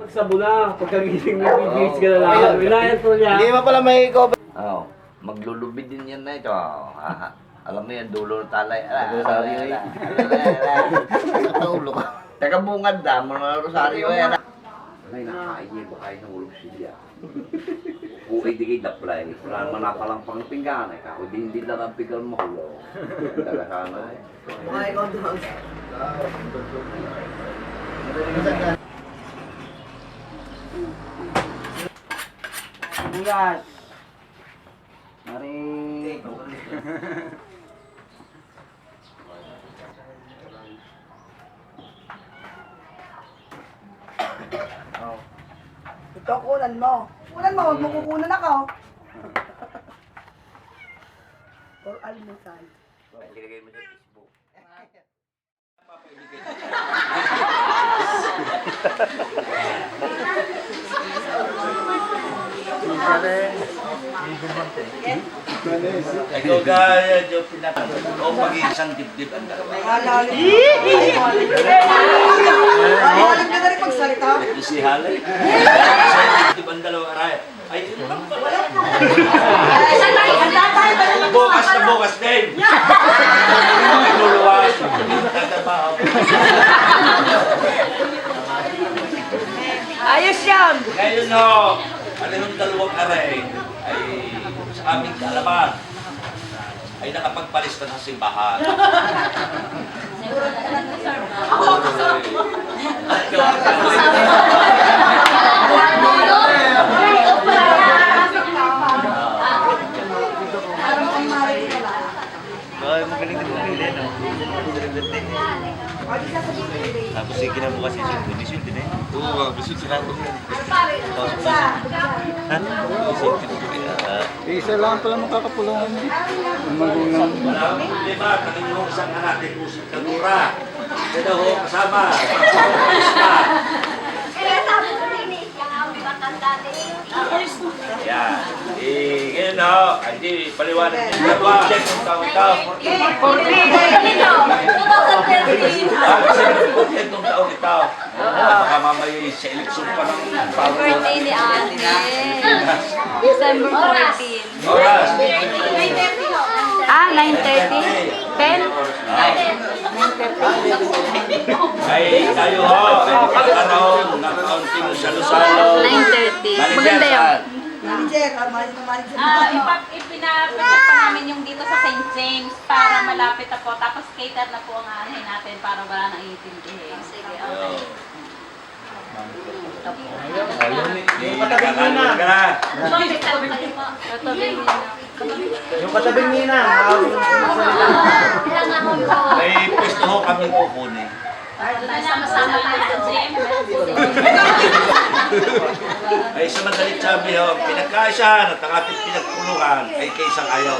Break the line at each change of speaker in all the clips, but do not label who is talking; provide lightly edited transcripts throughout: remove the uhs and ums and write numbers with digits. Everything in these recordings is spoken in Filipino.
Pagsabo na, pagkagising mo, bibigis ka na lang. Wilayas mo niya.
Hindi mo pala may cover.
Oo. Maglulubi din yan na ito. Alam mo yan, dulo ng talay.
Rosaryo eh.
Natulog. Teka bungad da, mga rosaryo yan. Ay, nakain niya, baka ng ulog siya. Kung ay di kayo daplay, wala naman napalang pang pinggan. Kung hindi lang ang pinggan mo, hulo. Taga sana eh.
Mga ikaw doon.
Bulat. Mari.
Ito, kunan mo. Kunan mo, huwag mo kukunan ako. For almusal.
Ilagay mo sa Facebook. Ikaw gaya, Diyo pinatapos. O mag-iisang dibdib ang dalawa.
Alam ka na rin magsalita.
Si Halay. Isang dibdib ang dalawa. Aray. Ay, ito lang pala. Bukas na bukas din. Inuluwas. Tatabaw.
Ayos yan!
Ngayon no, ano yung dalawang aray ay sa aming kaalaman ay nakapagpalista ng simbahan.
Magaling din pumili, no? Tapos yung kinabukas yung sildo, may sildo na yun. Oo, may sildo na yun. Isa lang pala makakapulungan niya. Ang magulang.
Wala akong problema, kanino isang anak ay kusang kagura. Kaya ho, kasama. Pagpapalista. Yan. Ngayon ho, hindi paliwanag niyo dalawa. Check kung taon ito. 40 taon ito. Baka mamaya sa eleksyon pa ng bago.
Birthday ni Ate. December 14.
Oras.
9:30. 9:30? 10?
Ay, tayo ho. Ay, pagkakaroon ng kaunting salo-salo.
9:30. Maganda yun.
Manager, manager.
Ipinapacheck pa namin yung dito sa St. James para malapit na po. Tapos cater na po ang anahin natin para wala nang iintindihin. Sige, okay.
Yung katabing nina.
Yung katabing nina.
May pwesto ho kami kukunin.
Sama-sama tayo sa gym.
Ay sa madalit sabi ho, pinagkaisahan at ang ating pinagpulungan ay kaisang ayaw.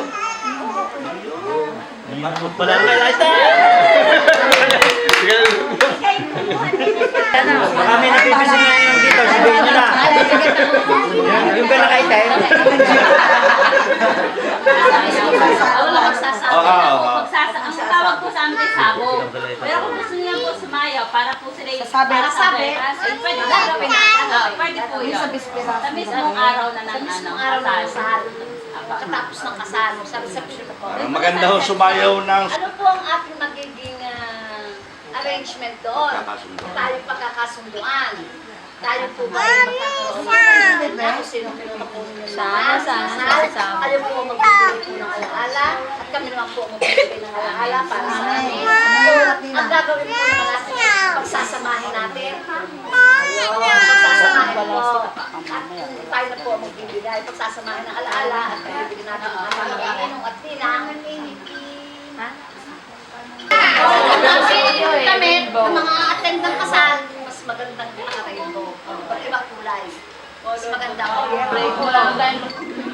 Wala na kayo, baka may napipising ngayon dito, sabihin nyo na. Yung ka nakaitay.
Ang tawag po sa amin ay sabog. Pero kung gusto niya po sumayaw, para po sila yung
Sasabi.
ay pwede po gawin natin. Pwede po yun.
Sa bispera.
Sa mismong araw na ng kasal.
Pagkatapos ng kasal, sa reception po.
Maganda ho sumayaw ng
Ano po ang ating magiging arrangement doon?
Pagkakasundo.
Tayo pagkakasunduan. Tayo po ba ay magkakasunduan? Ako sino pinunapunan nyo naman?
Sama.
Kayo po magbibigay po ng alaala at kami naman po magbibigay ng alaala para sa amin. Ang gagawin po naman natin ay pagsasamahin natin. Pagsasamahin po. At tayo na po magbibigay. Pagsasamahin ng alaala at magbibigay natin ng alaala at tinang. Ha? Kami, ang mga attend ng kasal, mas magandang naka-rainbow. Ibang kulay. Mas maganda ko.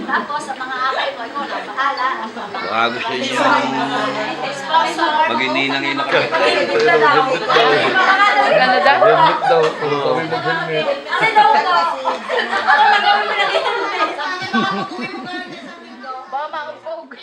Tapos, sa mga akay mo, ikaw na, bahala.
Baka gusto niyo
Sponsor.
mag-ininang ina ka.
Ganda daw?
Helmet daw. Mag-helmet.
Ano daw to? Ano nagawin mo ng helmet?
Baka maupog.